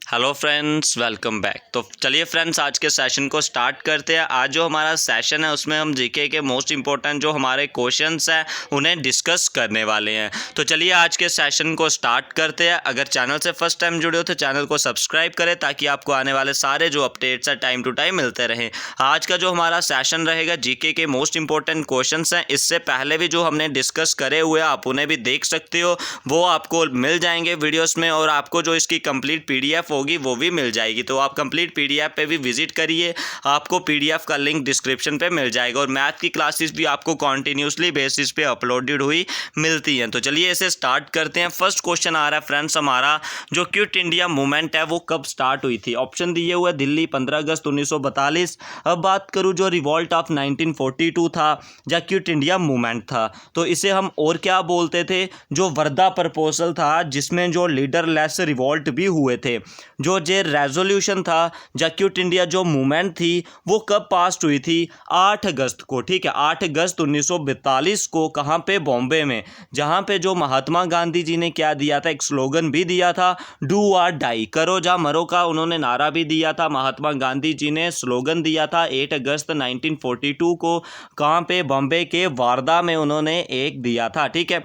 Hello friends, welcome back. तो चलिए friends, आज के सेशन को स्टार्ट करते हैं। आज जो हमारा सेशन है उसमें हम जीके के मोस्ट इंपॉर्टेंट जो हमारे क्वेश्चंस हैं उन्हें डिस्कस करने वाले हैं। तो चलिए आज के सेशन को स्टार्ट करते हैं। अगर चैनल से फर्स्ट टाइम जुड़े हो तो चैनल को सब्सक्राइब करें ताकि आपको आने वाले सारे जो अपडेट्स हैं टाइम टू टाइम मिलते रहें। आज का जो हमारा सेशन रहेगा जीके के मोस्ट इंपॉर्टेंट क्वेश्चंस हैं। इससे पहले भी जो हमने डिस्कस करे हुए आप उन्हें भी देख सकते हो, वो आपको मिल जाएंगे वीडियोस में, और आपको जो इसकी कंप्लीट पीडीएफ होगी वो भी मिल जाएगी। तो आप कंप्लीट पीडीएफ पे भी विजिट करिए, आपको पीडीएफ का लिंक डिस्क्रिप्शन पे मिल जाएगा। और मैथ की क्लासेस भी आपको कॉन्टिन्यूसली बेसिस पे अपलोडेड हुई मिलती हैं। तो चलिए इसे स्टार्ट करते हैं। फर्स्ट क्वेश्चन आ रहा है फ्रेंड्स हमारा, जो क्विट इंडिया मूवमेंट है वो कब स्टार्ट हुई थी। ऑप्शन दिए हुए दिल्ली 15 अगस्त 1942। अब बात करूँ जो रिवॉल्ट ऑफ 1942 था या क्विट इंडिया मूवमेंट था, तो इसे हम और क्या बोलते थे, जो वर्धा प्रपोजल था जिसमें जो लीडरलेस रिवॉल्ट भी हुए थे। जो जे रेजोल्यूशन था या क्विट इंडिया जो मूवमेंट थी वो कब पास हुई थी, 8 अगस्त को। ठीक है, 8 अगस्त 1942 को। कहाँ पे, बॉम्बे में, जहाँ पे जो महात्मा गांधी जी ने क्या दिया था, एक स्लोगन भी दिया था, डू और डाई, करो जा मरो का उन्होंने नारा भी दिया था। महात्मा गांधी जी ने स्लोगन दिया था 8 अगस्त 1942 को। कहाँ पे, बॉम्बे के वारदा में उन्होंने एक दिया था। ठीक है,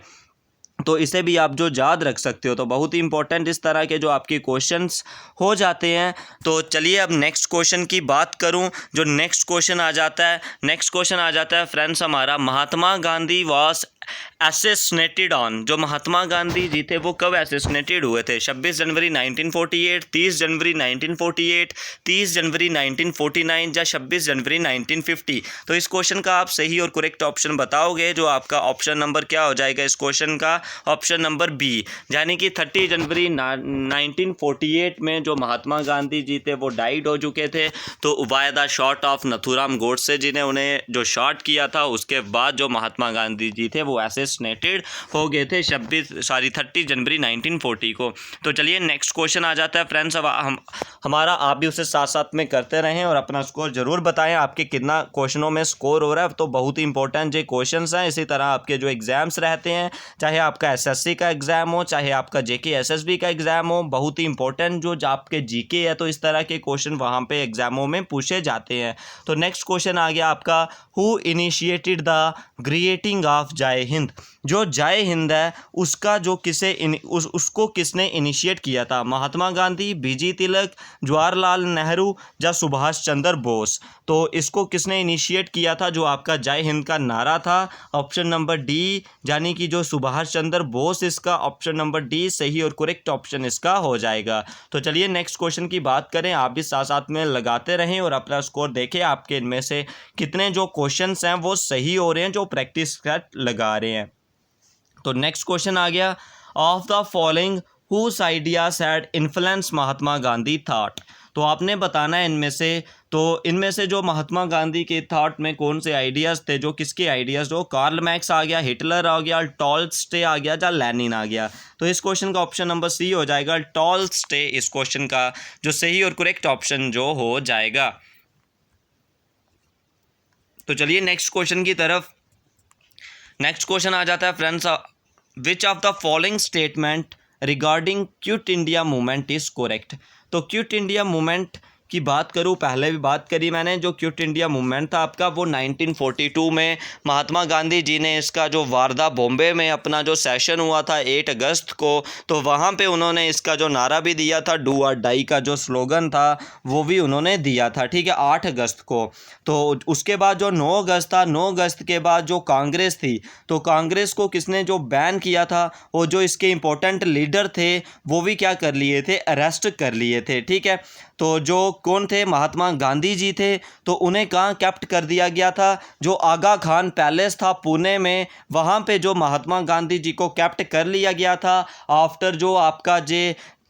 तो इसे भी आप जो याद रख सकते हो। तो बहुत ही इंपॉर्टेंट इस तरह के जो आपके क्वेश्चंस हो जाते हैं। तो चलिए अब नेक्स्ट क्वेश्चन की बात करूं। जो नेक्स्ट क्वेश्चन आ जाता है फ्रेंड्स हमारा, Mahatma Gandhi was assassinated on. जो महात्मा गांधी जी थे वो कब असैसिनेटेड हुए थे, 26 जनवरी 1948, 30 जनवरी 1948, 30 जनवरी 1949 या 26 जनवरी 1950। तो इस क्वेश्चन का आप सही और करेक्ट ऑप्शन बताओगे, जो आपका ऑप्शन नंबर क्या हो जाएगा इस क्वेश्चन का, ऑप्शन नंबर बी, यानी कि 30 जनवरी 1948 में जो महात्मा गांधी जी थे वो डाइड हो चुके थे। तो by the shot of Nathuram Godse ji ने उन्हें जो शॉट किया था, उसके बाद जो महात्मा गांधी जी थे वो असैसिनेटेड हो गए थे 30 जनवरी 1940 को। तो चलिए नेक्स्ट क्वेश्चन आ जाता है फ्रेंड्स। अब हमारा आप भी उसे साथ साथ में करते रहें और अपना स्कोर जरूर बताएं, आपके कितना क्वेश्चनों में स्कोर हो रहा है। तो बहुत ही इंपॉर्टेंट जो क्वेश्चंस हैं, इसी तरह आपके जो एग्जाम्स रहते हैं, चाहे आपका एसएससी का एग्जाम हो, चाहे आपका जेके एसएसबी का एग्जाम हो, बहुत ही इंपॉर्टेंट जो आपके जीके है, तो इस तरह के क्वेश्चन वहाँ पे एग्जामों में पूछे जाते हैं। तो नेक्स्ट क्वेश्चन आ गया आपका, हु इनिशिएटेड द ग्रिएटिंग ऑफ जय हिंद। जो जय हिंद है उसका जो उसको किसने इनिशिएट किया था, महात्मा गांधी, बीजी तिलक, जवाहरलाल नेहरू या सुभाष चंद्र बोस। तो इसको किसने इनिशिएट किया था, जो आपका जय हिंद का नारा था, ऑप्शन नंबर डी, यानी कि जो सुभाष चंद्र बोस, इसका ऑप्शन नंबर डी सही और करेक्ट ऑप्शन इसका हो जाएगा। तो चलिए नेक्स्ट क्वेश्चन की बात करें, आप भी साथ साथ में लगाते रहें और अपना स्कोर देखें, आपके इनमें से कितने जो क्वेश्चंस हैं वो सही हो रहे हैं, जो प्रैक्टिस सेट लगा रहे हैं। तो नेक्स्ट क्वेश्चन आ गया, of the following whose ideas had influence Mahatma Gandhi thought. तो आपने बताना है इनमें से जो महात्मा गांधी के थॉट में कौन से आइडियाज़ थे, जो किसके आइडियाज़, जो कार्ल मैक्स आ गया, हिटलर आ गया, टॉल्स्टे आ गया या लेनिन आ गया। तो इस क्वेश्चन का ऑप्शन नंबर सी हो जाएगा, टॉल्स्टे इस क्वेश्चन का जो सही और करेक्ट ऑप्शन जो हो जाएगा। तो चलिए नेक्स्ट क्वेश्चन की तरफ। नेक्स्ट क्वेश्चन आ जाता है friends, which of the following statement regarding quit India movement is correct. तो क्विट इंडिया मूवमेंट की बात करूं, पहले भी बात करी मैंने, जो क्विट इंडिया मूवमेंट था आपका वो 1942 में महात्मा गांधी जी ने इसका जो वारदा बॉम्बे में अपना जो सेशन हुआ था 8 अगस्त को, तो वहाँ पे उन्होंने इसका जो नारा भी दिया था, डू और डाई का जो स्लोगन था वो भी उन्होंने दिया था। ठीक है, 8 अगस्त को। तो उसके बाद जो 9 अगस्त था, 9 अगस्त के बाद जो कांग्रेस थी, तो कांग्रेस को किसने जो बैन किया था, वो जो इसके इंपॉर्टेंट लीडर थे वो भी क्या कर लिए थे, अरेस्ट कर लिए थे। ठीक है, तो जो कौन थे, महात्मा गांधी जी थे, तो उन्हें कहाँ कैप्ट कर दिया गया था, जो आगा खान पैलेस था पुणे में, वहाँ पे जो महात्मा गांधी जी को कैप्ट कर लिया गया था। आफ्टर जो आपका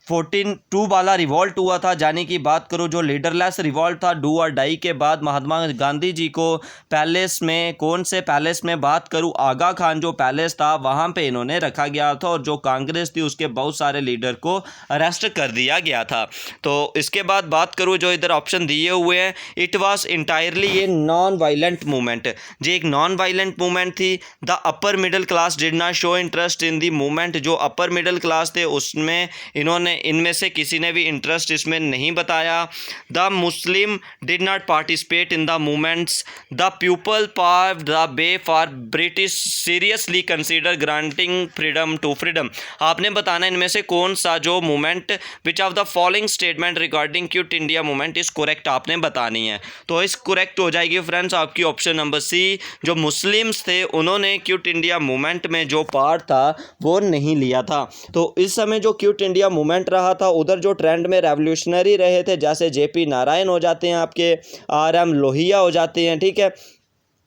14-2 वाला रिवॉल्ट हुआ था, यानी कि बात करो जो लीडरलेस रिवॉल्ट था, डू और डाई के बाद महात्मा गांधी जी को पैलेस में, कौन से पैलेस में बात करूं, आगा खान जो पैलेस था वहां पे इन्होंने रखा गया था, और जो कांग्रेस थी उसके बहुत सारे लीडर को अरेस्ट कर दिया गया था। तो इसके बाद बात करूं जो इधर ऑप्शन दिए हुए हैं, it was entirely a non violent movement. जो एक नॉन वायलेंट मूवमेंट थी। The upper middle class did not show interest in the movement. जो अपर मिडिल क्लास थे उसमें इन्होंने हैं, इनमें से किसी ने भी इंटरेस्ट इसमें नहीं बताया। The Muslim did not participate in the movements. The people pave the way for British seriously consider granting freedom to freedom. आपने बताना इनमें से कौन सा जो movement which of the following statement regarding quit India movement is correct आपने बतानी है। तो इस करेक्ट हो जाएगी फ्रेंड्स आपकी ऑप्शन नंबर सी। जो मुस्लिम्स थे उन्होंने क्विट इंडिया मूवमेंट में जो पार्ट था वो नहीं लिया था। तो इस समय जो क्विट इंडिया मूवमेंट रहा था उधर जो ट्रेंड में रेवोल्यूशनरी रहे थे, जैसे जेपी नारायण हो जाते हैं, आपके आरएम लोहिया हो जाते हैं, ठीक है।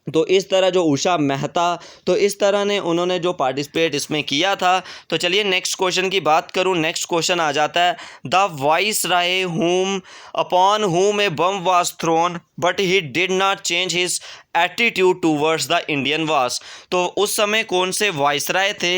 तो इस तरह जो उषा मेहता, तो इस तरह ने उन्होंने जो पार्टिसिपेट इसमें किया था। तो चलिए नेक्स्ट क्वेश्चन की बात करूं। नेक्स्ट क्वेश्चन आ जाता है the viceroy whom upon whom a bomb was thrown but he did not change his attitude towards the Indian wars. तो उस समय कौन से वाइसराय थे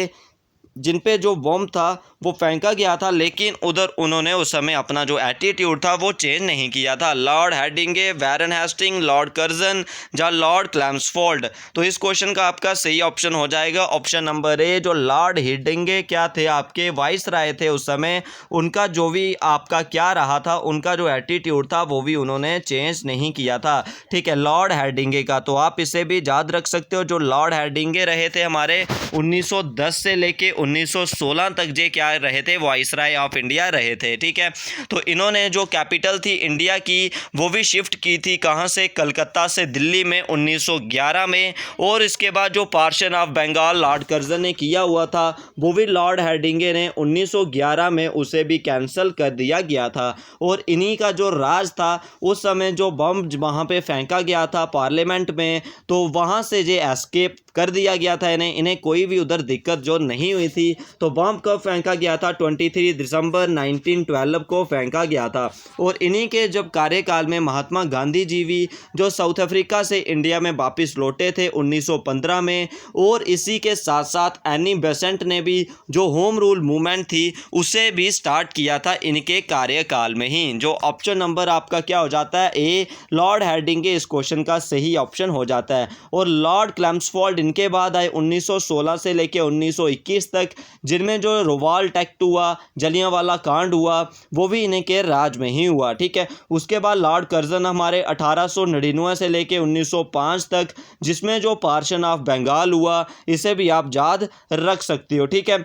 जिन पे जो बम था वो फेंका गया था, लेकिन उधर उन्होंने उस समय अपना जो एटीट्यूड था वो चेंज नहीं किया था। Lord Hardinge, Warren Hastings, lord Curzon या लॉर्ड क्लैम्सफोर्ड। तो इस क्वेश्चन का आपका सही ऑप्शन हो जाएगा ऑप्शन नंबर ए। जो लॉर्ड हेडिंगे क्या थे, आपके वाइस राय थे उस समय, उनका जो भी आपका क्या रहा था, उनका जो एटीट्यूड था वो भी उन्होंने चेंज नहीं किया था, ठीक है, लॉर्ड हेडिंगे का। तो आप इसे भी याद रख सकते हो। जो लॉर्ड हेडिंगे रहे थे हमारे 1910 से लेके 1916 तक जे क्या रहे थे, वाइसराय ऑफ इंडिया रहे थे, ठीक है। तो इन्होंने जो कैपिटल थी इंडिया की वो भी शिफ्ट की थी, कहाँ से, कलकत्ता से दिल्ली में 1911 में। और इसके बाद जो portion of Bengal Lord Curzon ने किया हुआ था वो भी लॉर्ड हेडिंगे ने 1911 में उसे भी कैंसिल कर दिया गया था। और इन्हीं का जो राज था उस समय जो बम वहाँ पे फेंका गया था पार्लियामेंट में, तो वहाँ से जे एस्केप कर दिया गया था इन्हें कोई भी उधर दिक्कत जो नहीं हुई थी। तो बम कब फेंका गया था, 23 दिसंबर 1912 को फेंका गया था। और इन्हीं के जब कार्यकाल में महात्मा गांधी जी भी जो साउथ अफ्रीका से इंडिया में वापस लौटे थे 1915 में। और इसी के साथ साथ एनी बेसेंट ने भी जो होम रूल मूवमेंट थी उसे भी स्टार्ट किया था इनके कार्यकाल में ही। जो ऑप्शन नंबर आपका क्या हो जाता है, ए, लॉर्ड हेडिंगे इस क्वेश्चन का सही ऑप्शन हो जाता है। और लॉर्ड क्लैम्सफोर्ड इनके बाद आए 1916 से लेकर 1921 तक, जिनमें जो रिवॉल्ट एक्ट हुआ, जलियांवाला कांड हुआ, वो भी इन्हीं के राज में ही हुआ, ठीक है। उसके बाद लॉर्ड कर्जन हमारे 1899 से लेकर 1905 तक, जिसमें जो पार्शन ऑफ बंगाल हुआ, इसे भी आप याद रख सकती हो, ठीक है।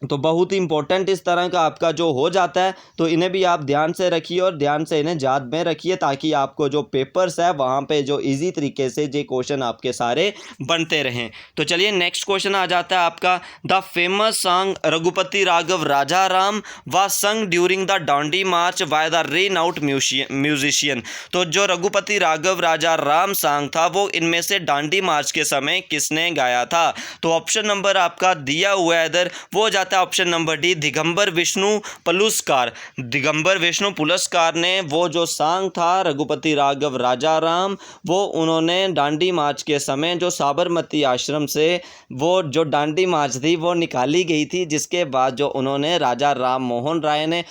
तो बहुत ही इंपॉर्टेंट इस तरह का आपका जो हो जाता है, तो इन्हें भी आप ध्यान से रखिए और ध्यान से इन्हें याद में रखिए, ताकि आपको जो पेपर्स है वहाँ पे जो इजी तरीके से ये क्वेश्चन आपके सारे बनते रहें। तो चलिए नेक्स्ट क्वेश्चन आ जाता है आपका the famous song Raghupati Raghav Raja Ram was sung during the Dandi March by the renowned musician. तो जो रघुपति राघव राजा राम सॉन्ग था वो इनमें से डांडी मार्च के समय किसने गाया था। तो ऑप्शन नंबर आपका दिया हुआ है इधर, वो option number D, Digambar Vishnu पुरस्कार। दिगंबर विष्णु पुरस्कार ने वो जो सॉन्ग था रघुपति राघव राजा राम, वो उन्होंने डांडी मार्च के समय जो साबरमती आश्रम से वो जो डांडी मार्च थी वो निकाली गई थी, जिसके बाद जो उन्होंने राजा राम मोहन राय ने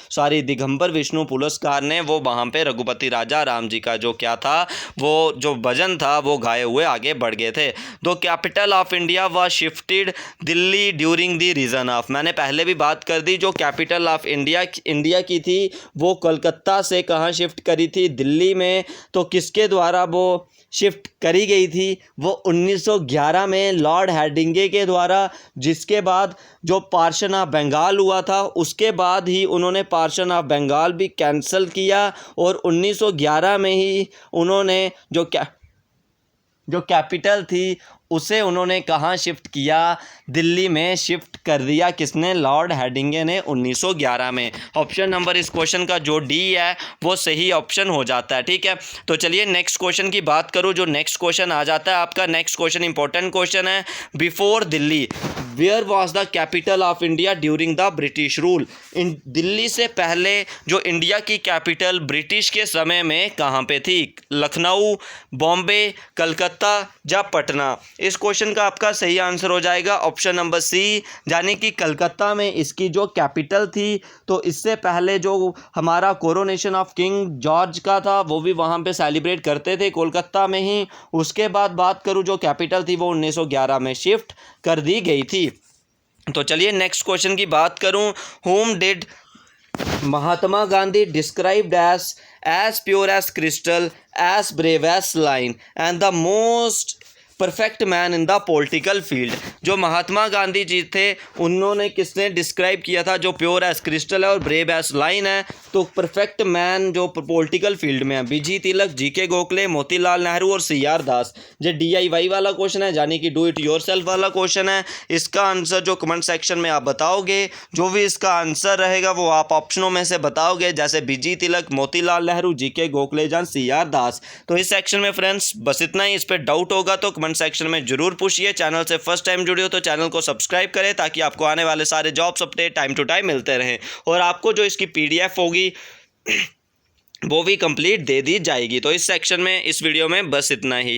दिगंबर विष्णु पुरस्कार ने वो वहाँ पे रघुपति राजा राम जी का जो क्या था वो जो भजन था वो गाए हुए आगे बढ़ गए थे। The capital of India was shifted Delhi during the reason of, मैंने पहले भी बात कर दी, जो कैपिटल ऑफ इंडिया की थी वो कलकत्ता से कहाँ शिफ्ट करी थी, दिल्ली में। तो किसके द्वारा वो शिफ्ट करी गई थी, वो 1911 में लॉर्ड हेडिंगे के द्वारा, जिसके बाद जो पार्शन ऑफ बंगाल हुआ था उसके बाद ही उन्होंने पार्शन ऑफ बंगाल भी कैंसिल किया। और 1911 में ही उन्होंने जो कैपिटल थी उसे उन्होंने कहाँ शिफ्ट किया, दिल्ली में शिफ्ट कर दिया, किसने, लॉर्ड हेडिंगे ने 1911 में। ऑप्शन नंबर इस क्वेश्चन का जो डी है वो सही ऑप्शन हो जाता है, ठीक है। तो चलिए नेक्स्ट क्वेश्चन की बात करूँ। जो नेक्स्ट क्वेश्चन आ जाता है आपका, नेक्स्ट क्वेश्चन इंपॉर्टेंट क्वेश्चन है, before Delhi where was the capital of India during the British rule. इन दिल्ली से पहले जो इंडिया की कैपिटल ब्रिटिश के समय में कहाँ पे थी, लखनऊ, बॉम्बे, कलकत्ता या पटना। इस क्वेश्चन का आपका सही आंसर हो जाएगा ऑप्शन नंबर सी, यानी कि कलकत्ता में इसकी जो कैपिटल थी। तो इससे पहले जो हमारा कोरोनेशन ऑफ किंग जॉर्ज का था वो भी वहाँ पे सेलिब्रेट करते थे कोलकाता में ही। उसके बाद बात करूँ जो कैपिटल थी वो 1911 में शिफ्ट कर दी गई थी। तो चलिए नेक्स्ट क्वेश्चन की बात करूं, home did Mahatma Gandhi described as pure as crystal, as brave as lion, and the most perfect man in the political field. जो महात्मा गांधी जी थे उन्होंने किसने डिस्क्राइब किया था, जो प्योर एस क्रिस्टल है और ब्रेव एस लाइन है, तो परफेक्ट मैन जो पॉलिटिकल फील्ड में है बीजी तिलक, जीके गोखले, मोतीलाल नेहरू और सीआर दास। जो DIY वाला क्वेश्चन है यानी कि डू इट योरसेल्फ वाला क्वेश्चन है, इसका आंसर जो कमेंट सेक्शन में आप बताओगे, जो भी इसका आंसर रहेगा वो आप ऑप्शनों में से बताओगे, जैसे बीजी तिलक, मोतीलाल नेहरू, जीके गोखले या सीआर दास। तो इस सेक्शन में फ्रेंड्स बस इतना ही। इस पर डाउट होगा तो कमेंट सेक्शन में जरूर पूछिए। चैनल से फर्स्ट टाइम जुड़े हो तो चैनल को सब्सक्राइब करें ताकि आपको आने वाले सारे jobs update time to time मिलते रहें, और आपको जो इसकी PDF होगी वो भी कंप्लीट दे दी जाएगी। तो इस सेक्शन में, इस वीडियो में बस इतना ही।